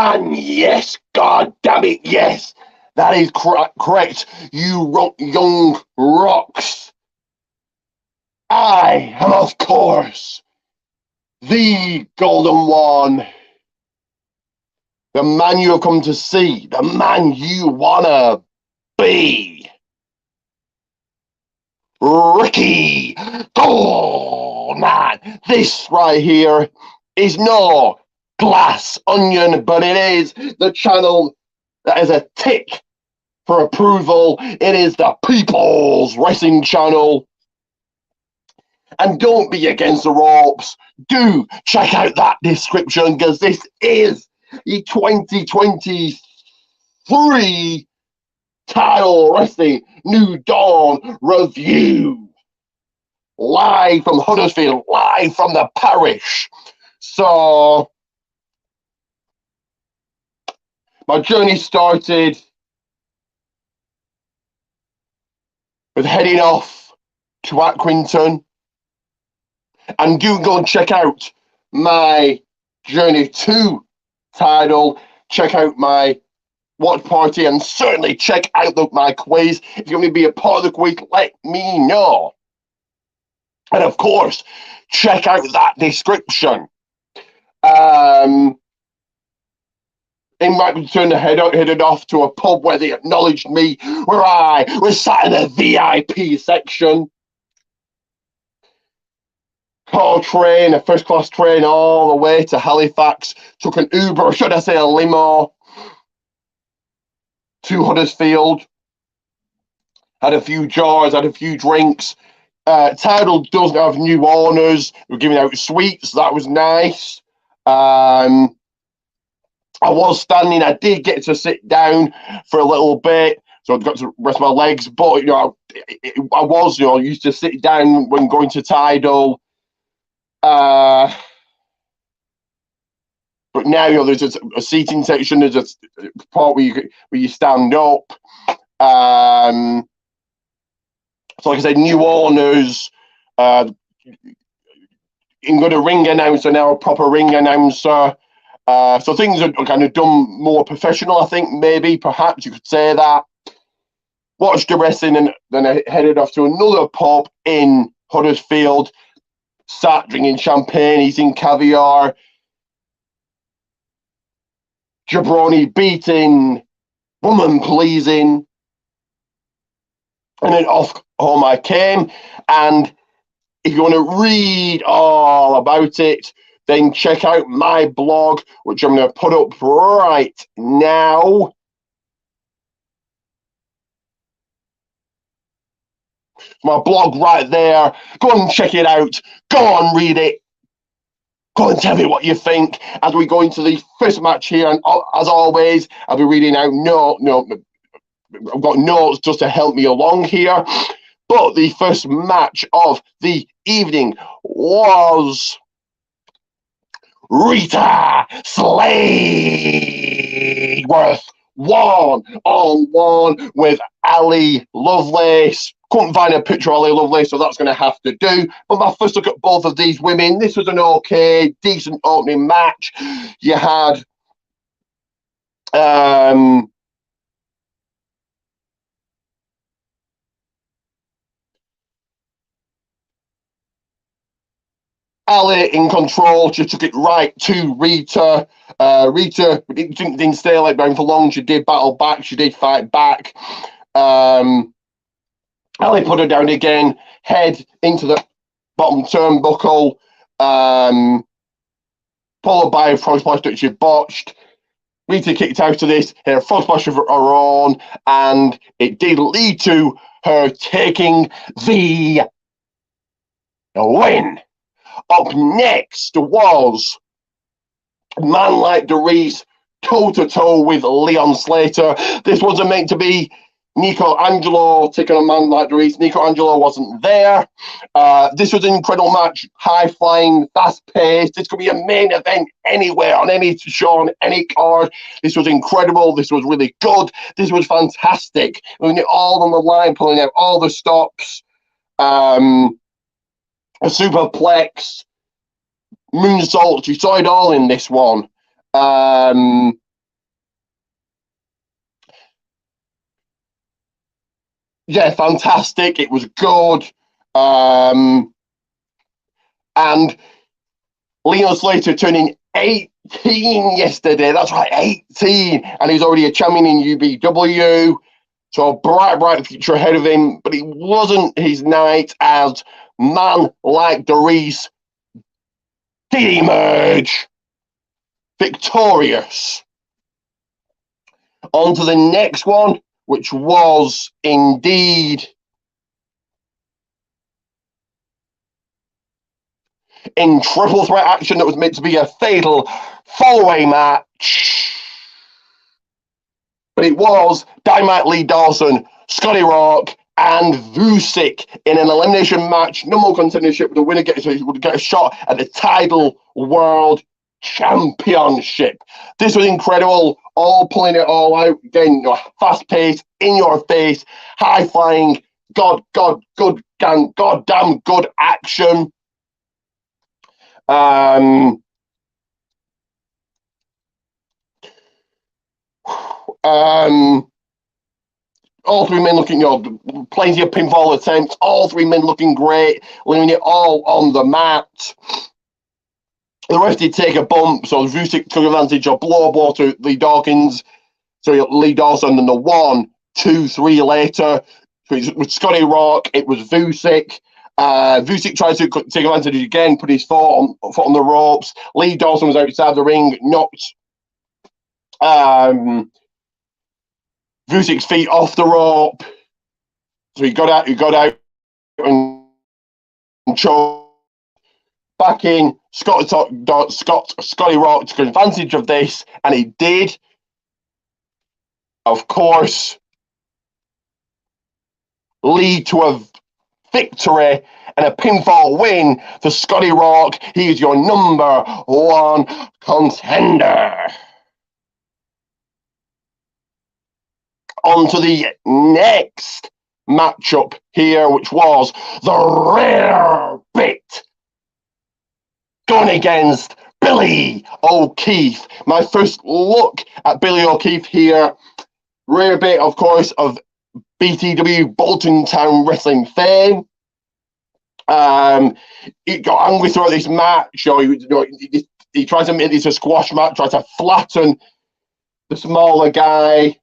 And yes, god damn it, yes, that is correct. You young rocks. I am, of course, the golden one. The man you have come to see. The man you wanna be. Ricky. Oh, man. This right here is no glass onion, but it is the channel that is a tick for approval. It is the People's Wrestling Channel. And don't be against the ropes. Do check out that description, because this is the 2023 Tidal Wrestling New Dawn review. Live from Huddersfield, live from the parish. So, my journey started with heading off to Accrington. And do go and check out my journey to Tidal. Check out my watch party, and certainly check out my quiz. If you're going to be a part of the quiz, let me know. And of course, check out that description. In Accrington, headed off to a pub where they acknowledged me, where I was sat in a VIP section. Car train, a first class train, all the way to Halifax. Took an Uber, or should I say a limo, to Huddersfield. Had a few jars, had a few drinks. Tidal doesn't have new owners. We're giving out sweets. That was nice. I was standing. I did get to sit down for a little bit, so I got to rest my legs. But you know, I was, you know, used to sit down when going to Tidal. But now, you know, there's a seating section. There's a part where you stand up. So, like I said, new owners. I'm got a ring announcer now, a proper ring announcer. So things are kind of done more professional, I think, maybe, perhaps you could say that. Watched the wrestling, and then I headed off to another pub in Huddersfield. Sat drinking champagne, eating caviar, jabroni beating, woman pleasing. And then off home I came. And if you want to read all about it, then check out my blog, which I'm going to put up right now. My blog right there. Go and check it out. Go and read it. Go and tell me what you think as we go into the first match here. And as always, I'll be reading out I've got notes just to help me along here. But the first match of the evening was Rita Slayworth 1-on-1 with Ali Lovelace. Couldn't find a picture of Ali Lovelace, so that's going to have to do. But my first look at both of these women, this was an okay, decent opening match. You had Ali in control. She took it right to Rita. Rita didn't stay like down for long. She did battle back. She did fight back. Ali put her down again. Head into the bottom turnbuckle. Followed by a frog splash that she botched. Rita kicked out of this, hit a frog splash of her own, and it did lead to her taking the win. Up next was a man like Doris, toe-to-toe with Leon Slater. This wasn't meant to be Nico Angelo taking a man like Doris. Nico Angelo wasn't there. This was an incredible match, high-flying, fast-paced. This could be a main event anywhere, on any show, on any card. This was incredible. This was really good. This was fantastic. Putting it all on the line, pulling out all the stops. A superplex, moonsault. You saw it all in this one. Yeah, fantastic. It was good. And Leon Slater turning 18 yesterday. That's right, 18. And he's already a champion in UBW. So a bright future ahead of him. But it wasn't his night, as man like Darius did emerge victorious. On to the next one, which was indeed in triple threat action that was meant to be a fatal four-way match. But it was Dynamite Lee Dawson, Scotty Rourke, and Vusic in an elimination match. No more contendership. The winner would get a shot at the Tidal World Championship. This was incredible. All pulling it all out. Again, fast paced, in your face, high flying, goddamn good action. All three men looking, plenty of pinfall attempts. All three men looking great, leaving it all on the mat. The ref did take a bump, so Vusic took advantage of blow to Lee Dawkins. So Lee Dawson, and the 1, 2, 3 later. With Scotty Rourke, it was Vusic. Vusic tried to take advantage again, put his foot on the ropes. Lee Dawson was outside the ring, knocked Vusic's feet off the rope. So he got out and choked. Back in, Scotty Rourke took advantage of this, and he did. Of course, lead to a victory and a pinfall win for Scotty Rourke. He is your number 1 contender. On to the next matchup here, which was the Rare Bit going against Billy O'Keefe. My first look at Billy O'Keefe here. Rare Bit, of course, of BTW, Bolton Town Wrestling fame. He got angry throughout this match. He tried to make this a squash match, tried to flatten the smaller guy.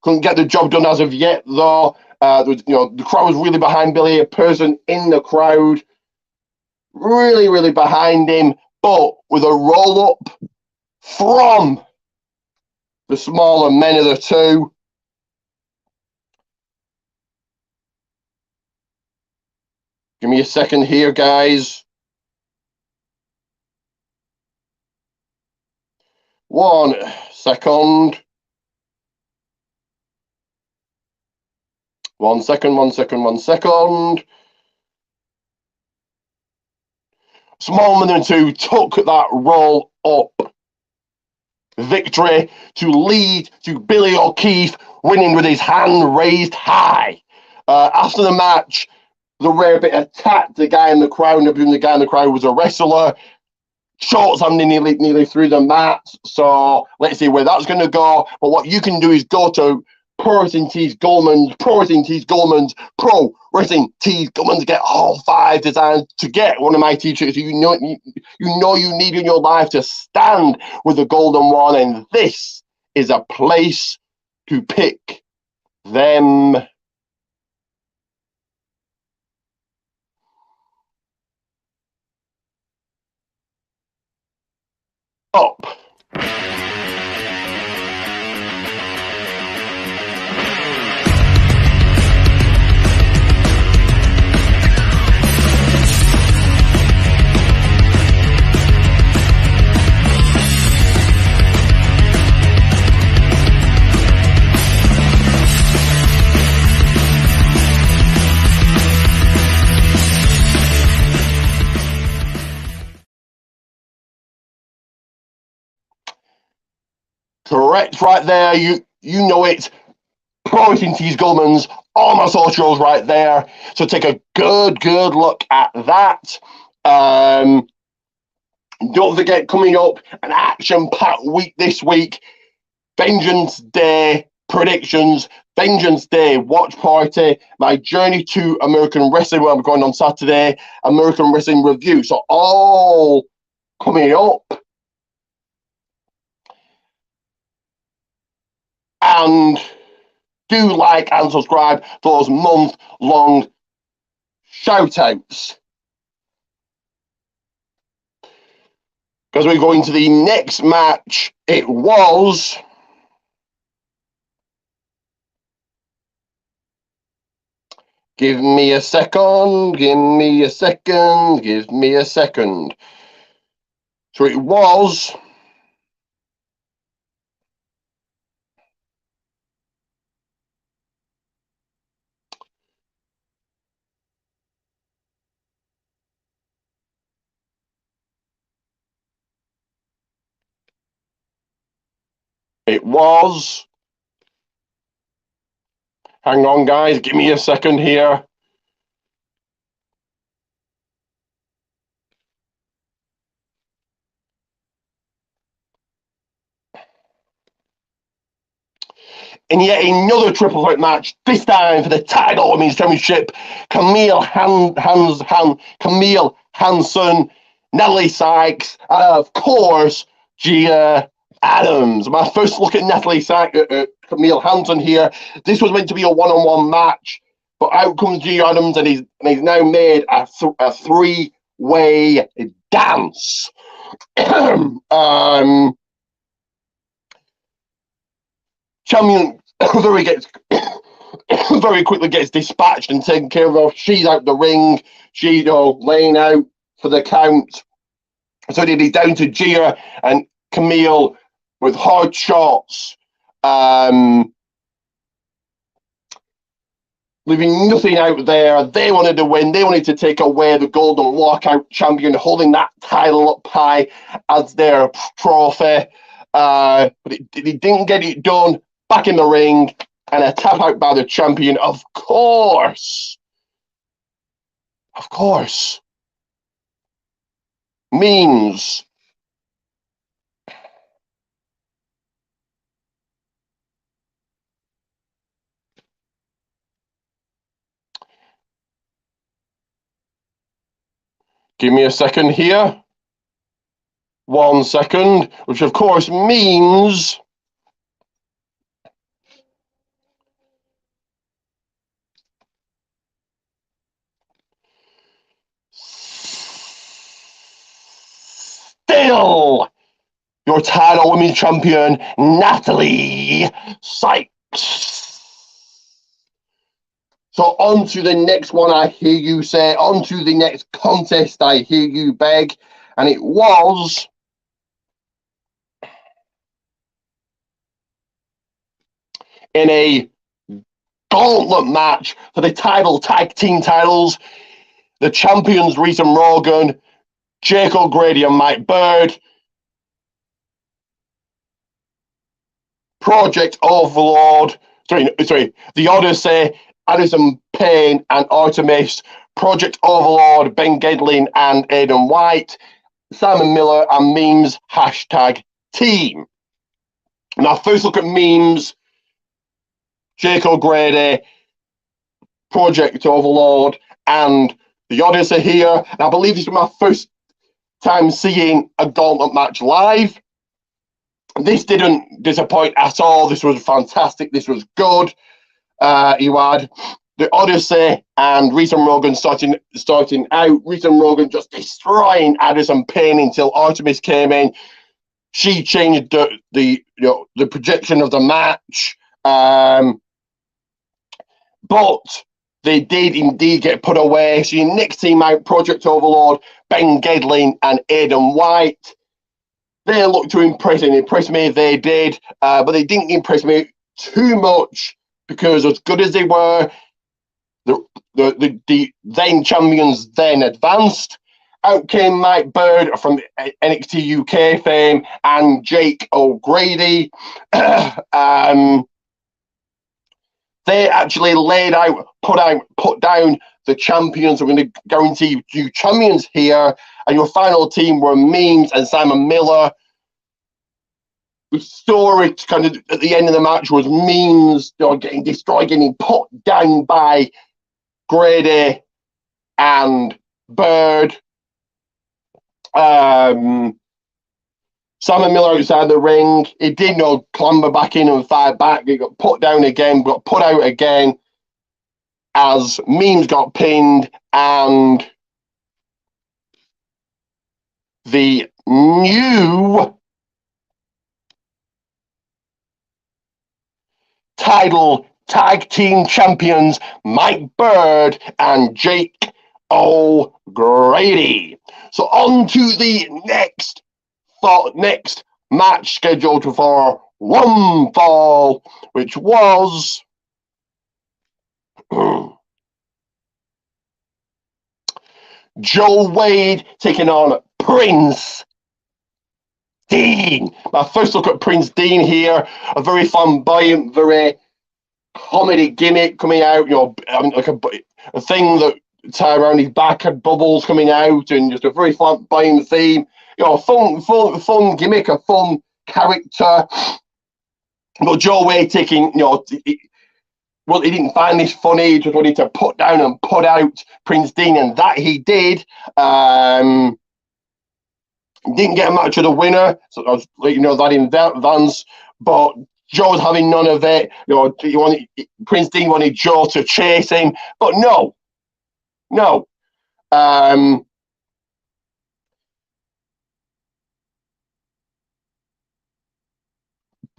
Couldn't get the job done as of yet, though. The crowd was really behind Billy. A person in the crowd, really behind him, but with a roll up from the smaller men of the two. Give me a second here, guys. 1 second. 1 second, 1 second, 1 second. Small men of the two took that roll up victory to lead to Billy O'Keefe winning with his hand raised high. After the match, the Rare Bit attacked the guy in the crowd, and the guy in the crowd was a wrestler. Short something nearly through the mat. So let's see where that's going to go. But what you can do is go to Pro Wrestling Tees Goldman's, Pro Wrestling Tees Goldman's, Pro Wrestling Tees Goldman's, get all 5 designs to get one of my t-shirts you know you need in your life to stand with the golden one. And this is a place to pick them up. Correct, right there. You know it. Pro Wrestling Tees Goldman's, all my socials right there. So take a good look at that. Don't forget, coming up, an action-packed week this week. Vengeance Day predictions, Vengeance Day, watch party, my journey to American wrestling, where I'm going on Saturday, American wrestling review. So all coming up. And do like and subscribe for those month-long shout-outs. Because we go into the next match, it was... Give me a second, give me a second, give me a second. So it was... It was... Hang on, guys, give me a second here. In yet another triple threat match, this time for the Tidal Women's Championship, Camille Hansen, Natalie Sykes, and of course, Gia Adams. My first look at Natalie Sykes, Camille Hansen here. This was meant to be a one-on-one match, but out comes Gia Adams, and he's now made a three-way dance. Champion very quickly gets dispatched and taken care of. She's out the ring. She's laying out for the count. So it is down to Gia and Camille with hard shots, leaving nothing out there. They wanted to win. They wanted to take away the Golden Lockout champion, holding that title up high as their trophy. But it didn't get it done. Back in the ring, and a tap out by the champion, of course. Of course. Means give me a second here. 1 second, which of course means still your Tidal Women's Champion, Natalie Sykes. So on to the next one, I hear you say. On to the next contest, I hear you beg. And it was... in a gauntlet match for the Tidal Tag Team titles, the champions, Reese and Morgan, Jake O'Grady and Mike Bird, Project Overlord, the Odyssey, Addison Payne and Artemis, Project Overlord, Ben Gedlin and Aidan White, Simon Miller and Memes, #team. Now, first look at Memes, Jake O'Grady, Project Overlord, and the Odyssey here. And I believe this was my first time seeing a gauntlet match live. This didn't disappoint at all. This was fantastic. This was good. You had the Odyssey and Reese and Morgan starting out. Reese and Morgan just destroying Addison Payne until Artemis came in. She changed the projection of the match. But they did indeed get put away. So your next team out, Project Overlord, Ben Gedlin and Aidan White. They looked to impress me. They did, but they didn't impress me too much because as good as they were, the then champions then advanced. Out came Mike Bird from NXT UK fame and Jake O'Grady. They actually put down the champions. We're going to guarantee you champions here. And your final team were Memes and Simon Miller. the story kind of at the end of the match was Means, you know, getting destroyed, getting put down by Grady and Bird. Simon Miller outside the ring. He did not clamber back in and fight back. He got put down again, got put out again as Memes got pinned, and the new Tidal Tag Team Champions, Mike Bird and Jake O'Grady. So on to the next match scheduled for one fall, which was Joe Wade taking on Prince Dean. My first look at Prince Dean here, a very flamboyant, very comedy gimmick coming out, you know, like a thing that tied around his back had bubbles coming out, and just a very flamboyant theme. You know, fun gimmick, a fun character. But Joe Wade taking, you know, he didn't find this funny. He just wanted to put down and put out Prince Dean, and that he did. Didn't get a match of the winner, so I was letting you know that in advance. But Joe's having none of it. You know, Prince Dean wanted Joe to chase him, but no.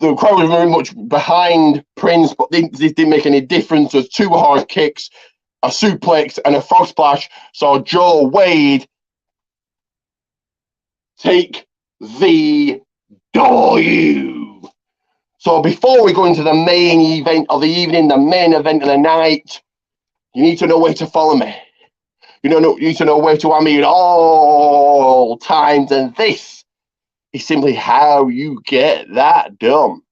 The crowd was very much behind Prince, but this didn't make any difference. There's two hard kicks, a suplex, and a frog splash. So Joe Wade take the W. So before we go into the main event of the evening, the main event of the night, you need to know where to follow me. You need to know where to find me at all times, and this is simply how you get that done.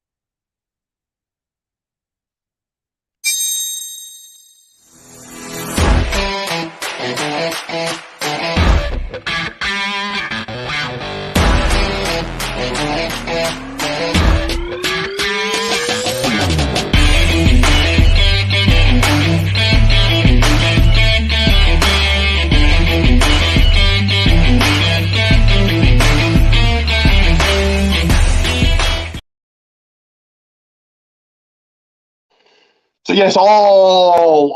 So yes, all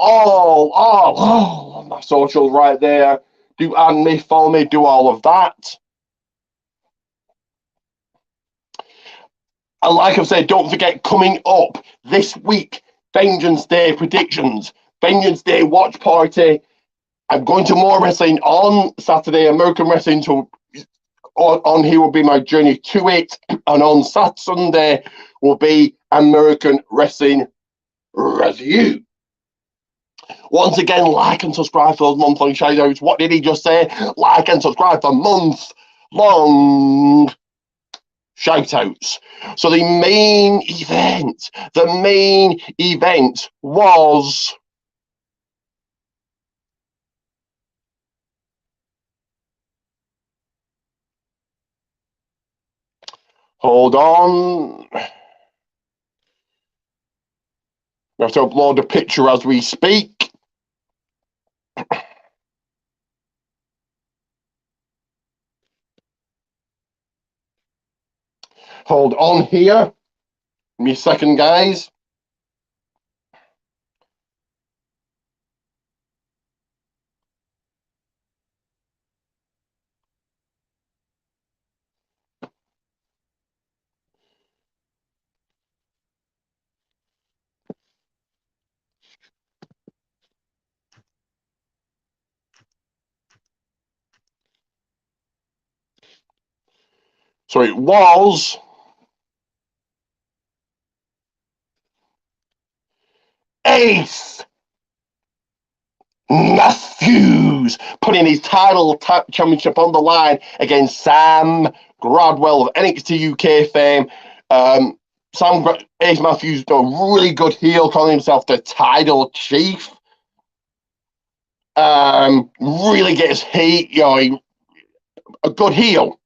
on my socials right there. Do add me, follow me, do all of that. And like I've said, don't forget, coming up this week, Vengeance Day predictions, Vengeance Day watch party. I'm going to more wrestling on Saturday, American wrestling. So on here will be my journey to it, and on Sunday will be American wrestling review. Once again, like and subscribe for those month-long shout-outs. What did he just say? Like and subscribe for month-long shout-outs. So the main event was hold on. I have to upload the picture as we speak. Hold on here. Give me a second, guys. So it was Ace Matthews putting his title championship on the line against Sam Gradwell of NXT UK fame. Ace Matthews, a really good heel, calling himself the title chief. Really gets heat, you know, a good heel.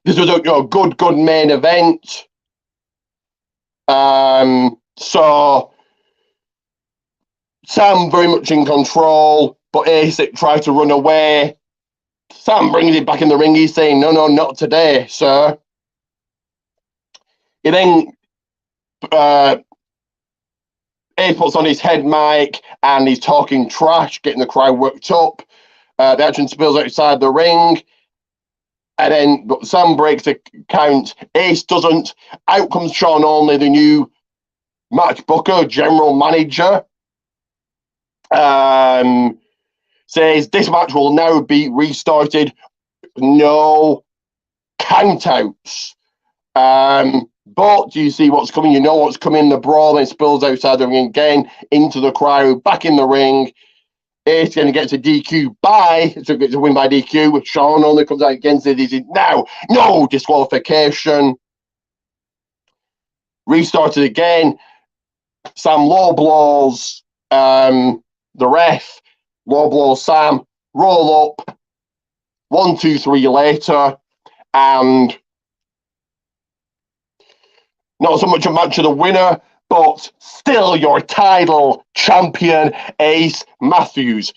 this was a good main event. So Sam very much in control, but ASIC tried to run away. Sam brings it back in the ring. He's saying, no, not today, sir. He then Ace puts on his head mic and he's talking trash, getting the crowd worked up. The action spills outside the ring. And then Sam breaks the count. Ace doesn't. Out comes Sean Only, the new match booker, general manager. Says this match will now be restarted. No countouts. But you see what's coming. You know what's coming. The brawl then spills outside the ring again into the crowd, back in the ring. Ace going to get a DQ so gets a win by DQ. Sean Only comes out against it. He says, now, no disqualification. Restarted again. Sam low blows the ref. Low blows Sam. Roll up. 1, 2, 3 later. And not so much a match of the winner, but still your title champion, Ace Matthews.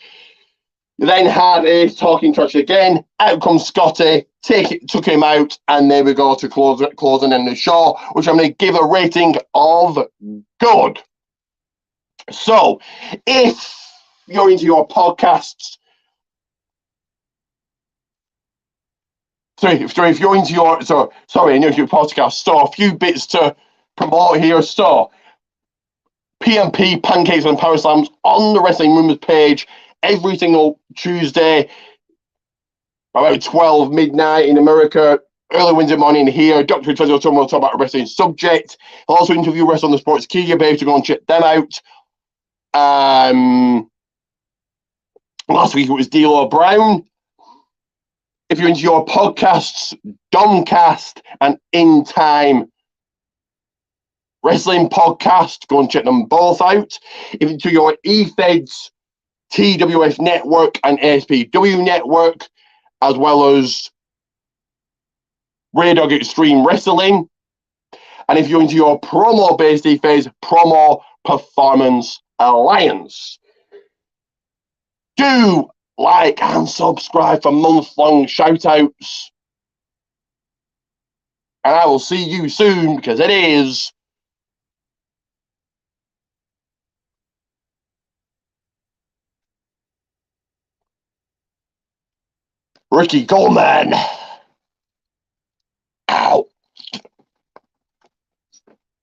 You then had Ace talking trash again. Out comes Scotty, took him out, and there we go to close and end the show, which I'm going to give a rating of good. So, if you're into your podcasts, if you're into your podcast, so a few bits to promote here. So, PMP Pancakes and Power Slams on the Wrestling Rumors page every single Tuesday, about 12 midnight in America, early Wednesday morning here. Dr. Treasure Tom will talk about a wrestling subject. He'll also interview wrestlers on the Sports Key. You'll be able to go and check them out. Last week it was D'Lo Brown. If you're into your podcasts, Domcast and In Time Wrestling Podcast, go and check them both out. If you're into your eFeds, TWF Network and ASPW Network, as well as Raydog Extreme Wrestling. And if you're into your promo-based eFeds, Promo Performance Alliance. Do like and subscribe for month-long shout-outs. And I will see you soon, because it is Ricky Coleman.